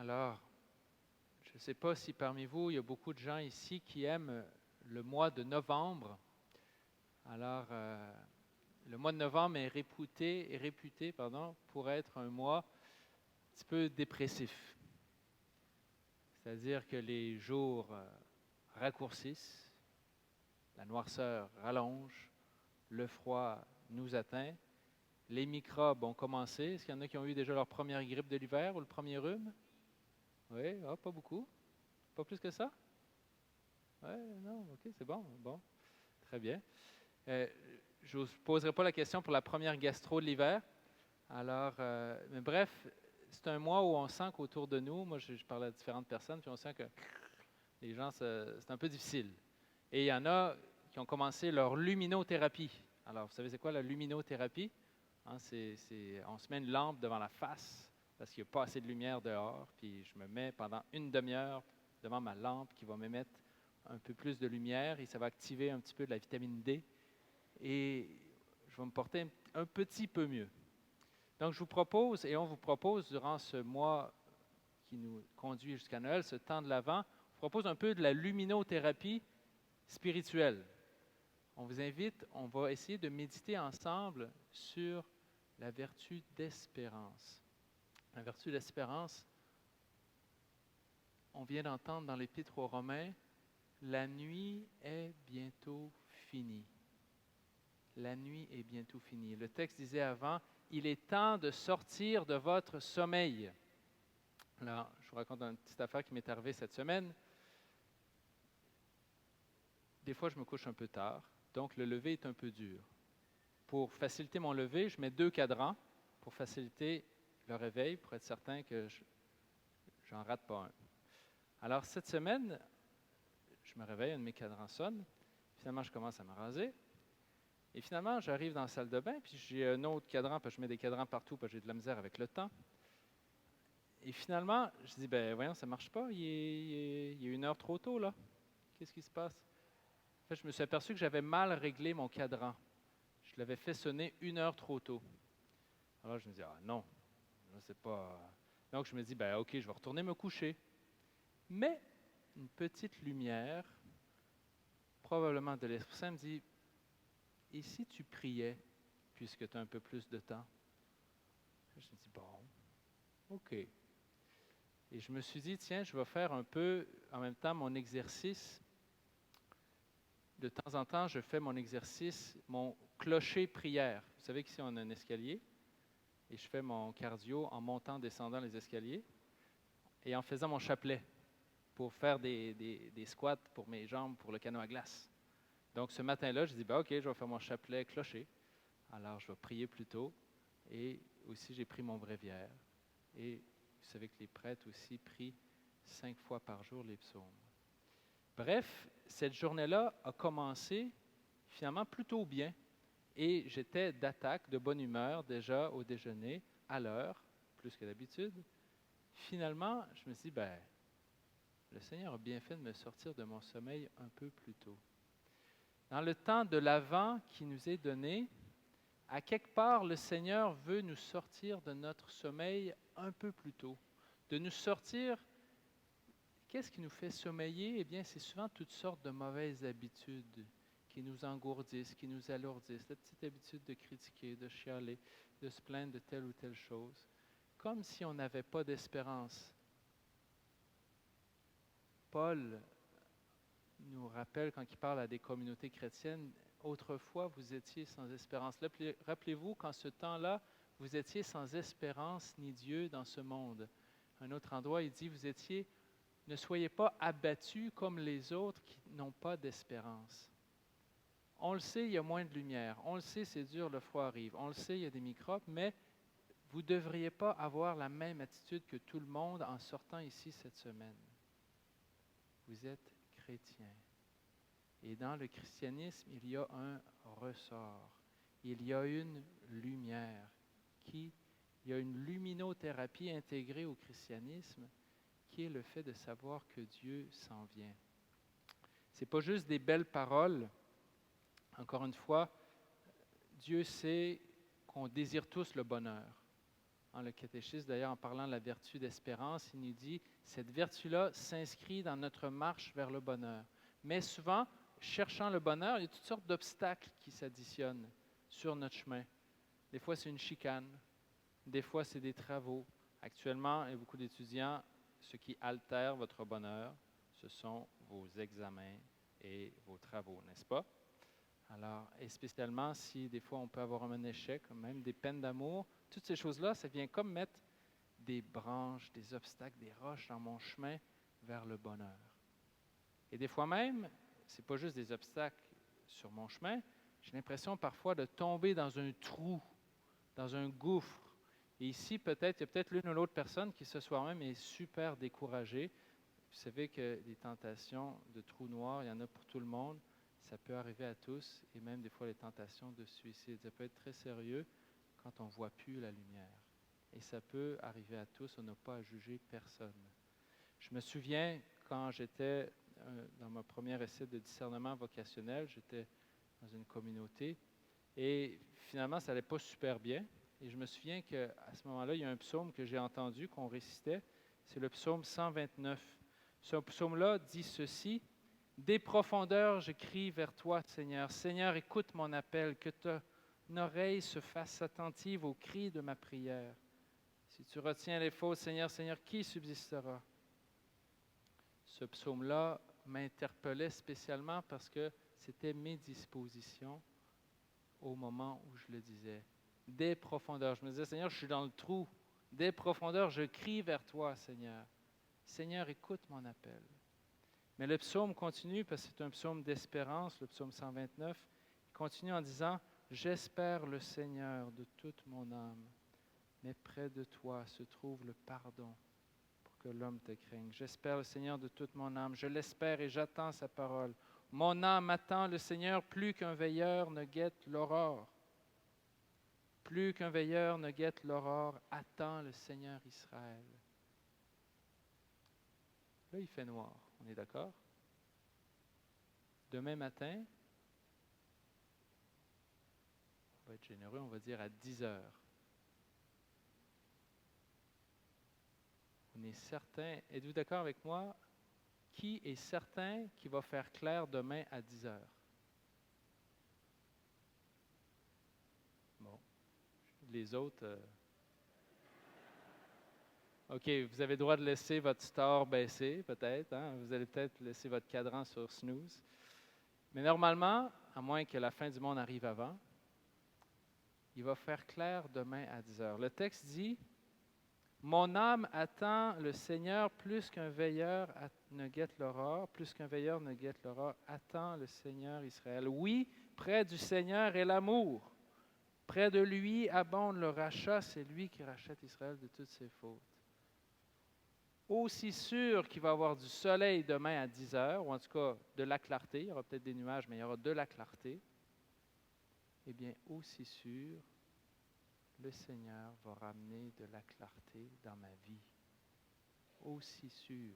Alors, je ne sais pas si parmi vous, il y a beaucoup de gens ici qui aiment le mois de novembre. Alors, le mois de novembre est réputé pour être un mois un petit peu dépressif. C'est-à-dire que les jours raccourcissent, la noirceur rallonge, le froid nous atteint, les microbes ont commencé. Est-ce qu'il y en a qui ont eu déjà leur première grippe de l'hiver ou le premier rhume? Oui, pas beaucoup. Pas plus que ça? Oui, non, ok, c'est bon. Bon, très bien. Euh, je ne vous poserai pas la question pour la première gastro de l'hiver. Alors, mais bref, c'est un mois où on sent qu'autour de nous, moi je parle à différentes personnes, puis on sent que les gens, c'est un peu difficile. Et il y en a qui ont commencé leur luminothérapie. Alors, vous savez, c'est quoi la luminothérapie? Hein, on se met une lampe devant la face parce qu'il n'y a pas assez de lumière dehors, puis je me mets pendant une demi-heure devant ma lampe qui va m'émettre un peu plus de lumière et ça va activer un petit peu de la vitamine D et je vais me porter un petit peu mieux. Donc, je vous propose, et on vous propose durant ce mois qui nous conduit jusqu'à Noël, ce temps de l'Avent, on vous propose un peu de la luminothérapie spirituelle. On vous invite, on va essayer de méditer ensemble sur la vertu d'espérance. La vertu d'espérance, on vient d'entendre dans l'Épître aux Romains, la nuit est bientôt finie. La nuit est bientôt finie. Le texte disait avant, il est temps de sortir de votre sommeil. Alors, je vous raconte une petite affaire qui m'est arrivée cette semaine. Des fois, je me couche un peu tard, donc le lever est un peu dur. Pour faciliter mon lever, je mets 2 cadrans pour faciliter le réveil, pour être certain que j'en rate pas un. Alors, cette semaine, je me réveille, un de mes cadrans sonne. Finalement, je commence à me raser. Et finalement, j'arrive dans la salle de bain, puis j'ai un autre cadran, parce que je mets des cadrans partout, parce que j'ai de la misère avec le temps. Et finalement, je dis, ben voyons, ça ne marche pas, il est 1 heure trop tôt, là. Qu'est-ce qui se passe? En fait, je me suis aperçu que j'avais mal réglé mon cadran. Je l'avais fait sonner 1 heure trop tôt. Alors, je me dis, ah non, là, c'est pas... Donc, je me dis, ben OK, je vais retourner me coucher. Mais, une petite lumière, probablement de l'Esprit Saint, me dit, et si tu priais, puisque tu as un peu plus de temps? Je me dis, bon, OK. Et je me suis dit, tiens, je vais faire un peu, en même temps, mon exercice. De temps en temps, je fais mon exercice, mon clocher prière. Vous savez qu'ici, on a un escalier. Et je fais mon cardio en montant, descendant les escaliers. Et en faisant mon chapelet pour faire des squats pour mes jambes, pour le canot à glace. Donc, ce matin-là, je dis, OK, je vais faire mon chapelet clocher. Alors, je vais prier plus tôt. Et aussi, j'ai pris mon bréviaire. Et vous savez que les prêtres aussi prient 5 fois par jour les psaumes. Bref, cette journée-là a commencé finalement plutôt bien. Et j'étais d'attaque, de bonne humeur déjà au déjeuner, à l'heure, plus que d'habitude. Finalement, je me suis dit, le Seigneur a bien fait de me sortir de mon sommeil un peu plus tôt. Dans le temps de l'Avent qui nous est donné, à quelque part, le Seigneur veut nous sortir de notre sommeil un peu plus tôt, de nous sortir. Qu'est-ce qui nous fait sommeiller? Eh bien, c'est souvent toutes sortes de mauvaises habitudes qui nous engourdissent, qui nous alourdissent. La petite habitude de critiquer, de chialer, de se plaindre de telle ou telle chose. Comme si on n'avait pas d'espérance. Paul nous rappelle, quand il parle à des communautés chrétiennes, autrefois, vous étiez sans espérance. Rappelez-vous qu'en ce temps-là, vous étiez sans espérance ni Dieu dans ce monde. Un autre endroit, il dit, ne soyez pas abattus comme les autres qui n'ont pas d'espérance. On le sait, il y a moins de lumière. On le sait, c'est dur, le froid arrive. On le sait, il y a des microbes, mais vous ne devriez pas avoir la même attitude que tout le monde en sortant ici cette semaine. Vous êtes chrétien. Et dans le christianisme, il y a un ressort. Il y a une lumière. Il y a une luminothérapie intégrée au christianisme qui est le fait de savoir que Dieu s'en vient. Ce n'est pas juste des belles paroles. Encore une fois, Dieu sait qu'on désire tous le bonheur. dans le catéchisme, d'ailleurs en parlant de la vertu d'espérance, il nous dit, cette vertu-là s'inscrit dans notre marche vers le bonheur. Mais souvent, cherchant le bonheur, il y a toutes sortes d'obstacles qui s'additionnent sur notre chemin. Des fois, c'est une chicane. Des fois, c'est des travaux. Actuellement, il y a beaucoup d'étudiants, ce qui altère votre bonheur, ce sont vos examens et vos travaux, n'est-ce pas? Alors, et spécialement si des fois on peut avoir un échec, même des peines d'amour, toutes ces choses-là, ça vient comme mettre des branches, des obstacles, des roches dans mon chemin vers le bonheur. Et des fois même, ce n'est pas juste des obstacles sur mon chemin, j'ai l'impression parfois de tomber dans un trou, dans un gouffre. Et ici, peut-être, il y a peut-être l'une ou l'autre personne qui ce soir même est super découragée. Vous savez que les tentations de trous noirs, il y en a pour tout le monde. Ça peut arriver à tous, et même des fois les tentations de suicide. Ça peut être très sérieux quand on ne voit plus la lumière. Et ça peut arriver à tous, on n'a pas à juger personne. Je me souviens, quand j'étais dans mon premier essai de discernement vocationnel, j'étais dans une communauté, et finalement, ça n'allait pas super bien. Et je me souviens qu'à ce moment-là, il y a un psaume que j'ai entendu, qu'on récitait, c'est le psaume 129. Ce psaume-là dit ceci: « Des profondeurs, je crie vers toi, Seigneur. Seigneur, écoute mon appel, que ton oreille se fasse attentive aux cris de ma prière. Si tu retiens les fautes, Seigneur, Seigneur, qui subsistera? » Ce psaume-là m'interpellait spécialement parce que c'était mes dispositions au moment où je le disais. Des profondeurs, je me disais, Seigneur, je suis dans le trou. Des profondeurs, je crie vers toi, Seigneur. Seigneur, écoute mon appel. Mais le psaume continue, parce que c'est un psaume d'espérance, le psaume 129. Il continue en disant, « J'espère le Seigneur de toute mon âme, mais près de toi se trouve le pardon pour que l'homme te craigne. J'espère le Seigneur de toute mon âme, je l'espère et j'attends sa parole. Mon âme attend le Seigneur plus qu'un veilleur ne guette l'aurore. Plus qu'un veilleur ne guette l'aurore, attend le Seigneur Israël. » Là, il fait noir, on est d'accord? Demain matin, on va être généreux, on va dire à 10 heures. On est certain, êtes-vous d'accord avec moi? Qui est certain qu'il va faire clair demain à 10 heures? Bon, les autres... OK, vous avez le droit de laisser votre star baisser, peut-être. Hein? Vous allez peut-être laisser votre cadran sur snooze. Mais normalement, à moins que la fin du monde arrive avant, il va faire clair demain à 10 heures. Le texte dit, « Mon âme attend le Seigneur plus qu'un veilleur ne guette l'aurore, plus qu'un veilleur ne guette l'aurore, attend le Seigneur Israël. » Oui, près du Seigneur est l'amour. Près de lui abonde le rachat, c'est lui qui rachète Israël de toutes ses fautes. Aussi sûr qu'il va y avoir du soleil demain à 10 heures, ou en tout cas de la clarté, il y aura peut-être des nuages, mais il y aura de la clarté, eh bien, aussi sûr, le Seigneur va ramener de la clarté dans ma vie. Aussi sûr.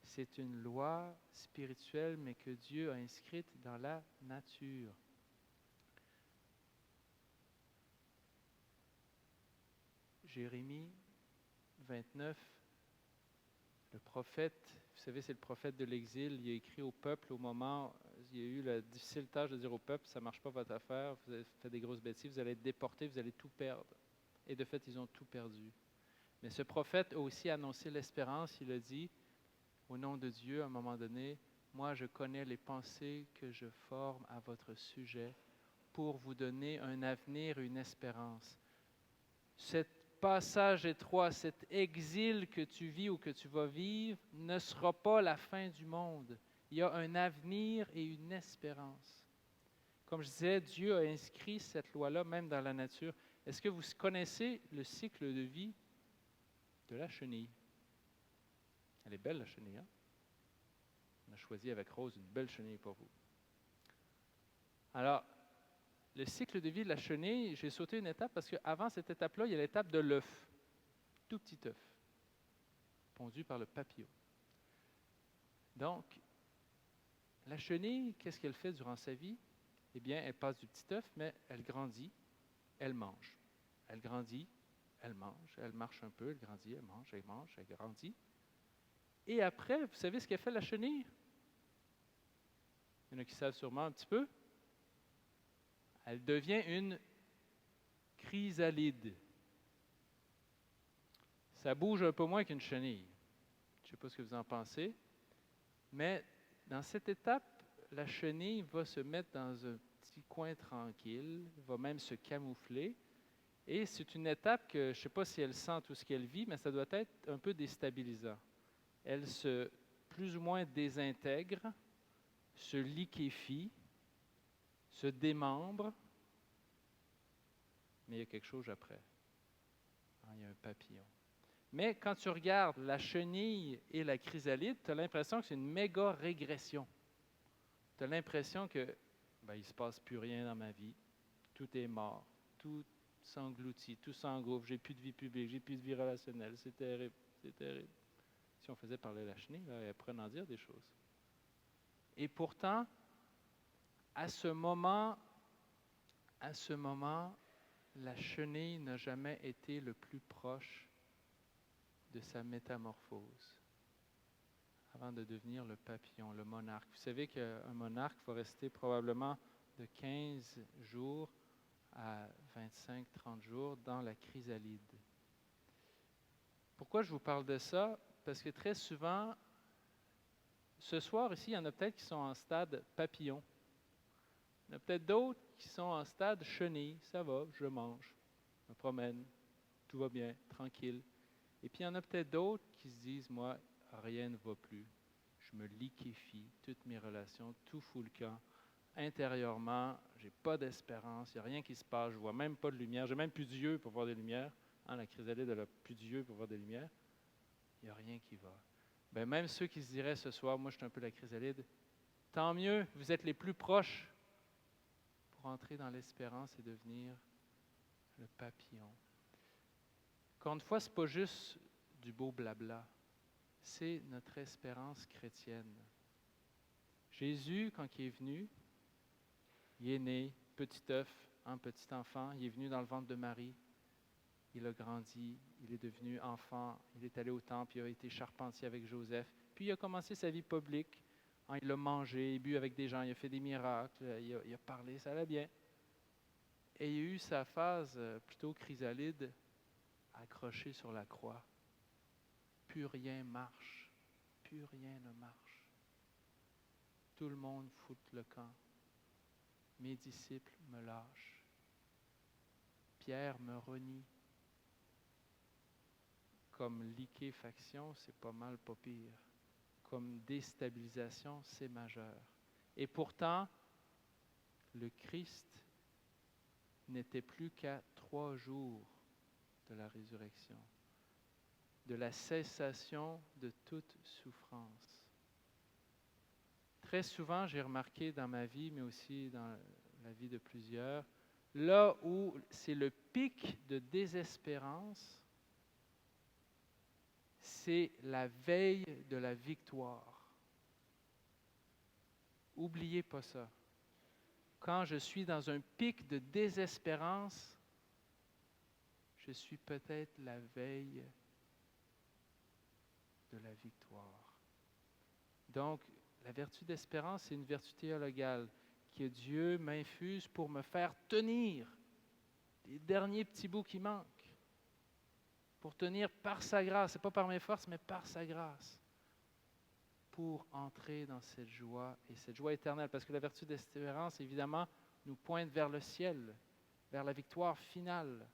C'est une loi spirituelle, mais que Dieu a inscrite dans la nature. Jérémie 29, le prophète, vous savez, c'est le prophète de l'exil, il a écrit au peuple au moment, il y a eu la difficile tâche de dire au peuple, ça ne marche pas votre affaire, vous avez fait des grosses bêtises, vous allez être déportés, vous allez tout perdre. Et de fait, ils ont tout perdu. Mais ce prophète a aussi annoncé l'espérance, il a dit, au nom de Dieu, à un moment donné, moi je connais les pensées que je forme à votre sujet pour vous donner un avenir, une espérance. Cet passage étroit, cet exil que tu vis ou que tu vas vivre ne sera pas la fin du monde. Il y a un avenir et une espérance. Comme je disais, Dieu a inscrit cette loi-là même dans la nature. Est-ce que vous connaissez le cycle de vie de la chenille? Elle est belle, la chenille, hein? On a choisi avec Rose une belle chenille pour vous. Alors, le cycle de vie de la chenille, j'ai sauté une étape parce qu'avant cette étape-là, il y a l'étape de l'œuf. Tout petit œuf, pondu par le papillon. Donc, la chenille, qu'est-ce qu'elle fait durant sa vie? Eh bien, elle passe du petit œuf, mais elle grandit, elle mange. Elle grandit, elle mange, elle marche un peu, elle grandit, elle mange, elle grandit. Et après, vous savez ce qu'elle fait la chenille? Il y en a qui savent sûrement un petit peu. Elle devient une chrysalide. Ça bouge un peu moins qu'une chenille. Je ne sais pas ce que vous en pensez, mais dans cette étape, la chenille va se mettre dans un petit coin tranquille, va même se camoufler. Et c'est une étape que je ne sais pas si elle sent tout ce qu'elle vit, mais ça doit être un peu déstabilisant. Elle se plus ou moins désintègre, se liquéfie, se démembre, mais il y a quelque chose après. Il y a un papillon. Mais quand tu regardes la chenille et la chrysalide, tu as l'impression que c'est une méga régression. Tu as l'impression que il ne se passe plus rien dans ma vie. Tout est mort. Tout s'engloutit, tout s'engouffre. J'ai plus de vie publique, j'ai plus de vie relationnelle. C'est terrible, c'est terrible. Si on faisait parler la chenille, là, elle pourrait en dire des choses. Et pourtant, à ce moment, la chenille n'a jamais été le plus proche de sa métamorphose avant de devenir le papillon, le monarque. Vous savez qu'un monarque va rester probablement de 15 jours à 25-30 jours dans la chrysalide. Pourquoi je vous parle de ça? Parce que très souvent, ce soir ici, il y en a peut-être qui sont en stade papillon. Il y en a peut-être d'autres qui sont en stade chenille. Ça va, je mange, je me promène, tout va bien, tranquille. Et puis il y en a peut-être d'autres qui se disent, moi, rien ne va plus. Je me liquéfie, toutes mes relations, tout fout le camp. Intérieurement, je n'ai pas d'espérance, il n'y a rien qui se passe, je ne vois même pas de lumière, j'ai même plus d'yeux pour voir des lumières. La chrysalide, elle n'a plus d'yeux pour voir des lumières. Il n'y a rien qui va. Même ceux qui se diraient ce soir, moi je suis un peu la chrysalide, tant mieux, vous êtes les plus proches pour entrer dans l'espérance et devenir le papillon. Encore une fois, ce n'est pas juste du beau blabla, c'est notre espérance chrétienne. Jésus, quand il est venu, il est né, petit œuf, un petit enfant, il est venu dans le ventre de Marie, il a grandi, il est devenu enfant, il est allé au temple, il a été charpentier avec Joseph, puis il a commencé sa vie publique, il a mangé, il a bu avec des gens, il a fait des miracles, il a parlé, ça allait bien. Et il a eu sa phase plutôt chrysalide, accroché sur la croix. Plus rien marche, plus rien ne marche. Tout le monde fout le camp. Mes disciples me lâchent. Pierre me renie. Comme liquéfaction, c'est pas mal, pas pire. Comme déstabilisation, c'est majeur. Et pourtant, le Christ n'était plus qu'à 3 jours de la résurrection, de la cessation de toute souffrance. Très souvent, j'ai remarqué dans ma vie, mais aussi dans la vie de plusieurs, là où c'est le pic de désespérance, c'est la veille de la victoire. N'oubliez pas ça. Quand je suis dans un pic de désespérance, je suis peut-être la veille de la victoire. Donc, la vertu d'espérance, c'est une vertu théologale que Dieu m'infuse pour me faire tenir les derniers petits bouts qui manquent. Pour tenir par sa grâce, ce n'est pas par mes forces, mais par sa grâce. Pour entrer dans cette joie et cette joie éternelle. Parce que la vertu d'espérance, évidemment, nous pointe vers le ciel, vers la victoire finale.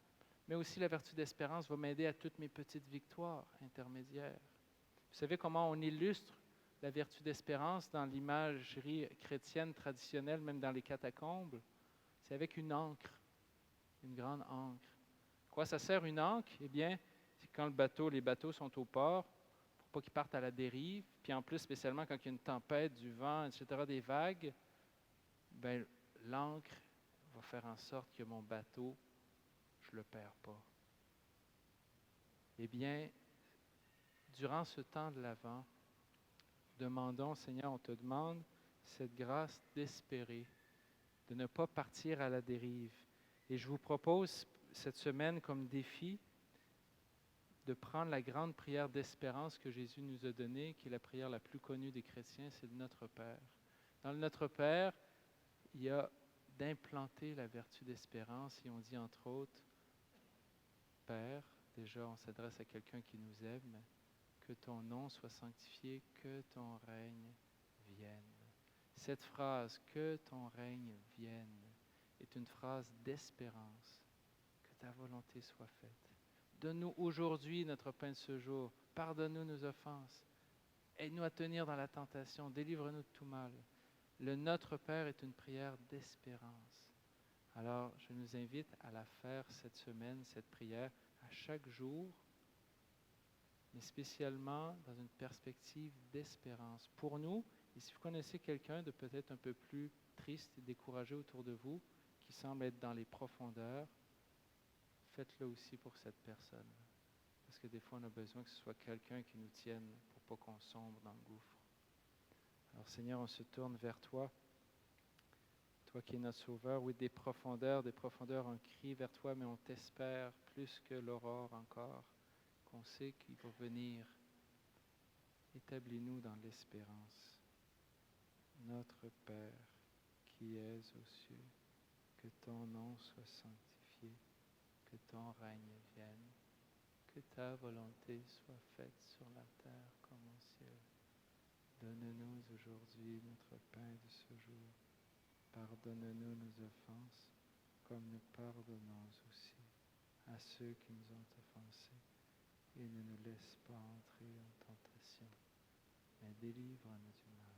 Mais aussi la vertu d'espérance va m'aider à toutes mes petites victoires intermédiaires. Vous savez comment on illustre la vertu d'espérance dans l'imagerie chrétienne traditionnelle, même dans les catacombes? C'est avec une ancre, une grande ancre. À quoi ça sert une ancre? Eh bien, c'est quand les bateaux sont au port, pour pas qu'ils partent à la dérive, puis en plus, spécialement quand il y a une tempête, du vent, etc., des vagues, l'ancre va faire en sorte que mon bateau, je ne le perds pas. Eh bien, durant ce temps de l'Avent, demandons, Seigneur, on te demande cette grâce d'espérer, de ne pas partir à la dérive. Et je vous propose cette semaine comme défi de prendre la grande prière d'espérance que Jésus nous a donnée, qui est la prière la plus connue des chrétiens, c'est le Notre Père. Dans le Notre Père, il y a d'implanter la vertu d'espérance et on dit entre autres, Père, déjà on s'adresse à quelqu'un qui nous aime, que ton nom soit sanctifié, que ton règne vienne. Cette phrase, que ton règne vienne, est une phrase d'espérance, que ta volonté soit faite. Donne-nous aujourd'hui notre pain de ce jour, pardonne-nous nos offenses, aide-nous à tenir dans la tentation, délivre-nous de tout mal. Le Notre Père est une prière d'espérance. Alors, je nous invite à la faire cette semaine, cette prière, à chaque jour, mais spécialement dans une perspective d'espérance. Pour nous, et si vous connaissez quelqu'un de peut-être un peu plus triste et découragé autour de vous, qui semble être dans les profondeurs, faites-le aussi pour cette personne. Parce que des fois, on a besoin que ce soit quelqu'un qui nous tienne pour pas qu'on sombre dans le gouffre. Alors Seigneur, on se tourne vers toi. Toi qui es notre Sauveur, oui, des profondeurs, on crie vers toi, mais on t'espère plus que l'aurore encore, qu'on sait qu'il va venir. Établis-nous dans l'espérance. Notre Père, qui es aux cieux, que ton nom soit sanctifié, que ton règne vienne, que ta volonté soit faite sur la terre comme au ciel. Donne-nous aujourd'hui notre pain de ce jour. Pardonne-nous nos offenses, comme nous pardonnons aussi à ceux qui nous ont offensés. Et ne nous laisse pas entrer en tentation, mais délivre-nous du mal.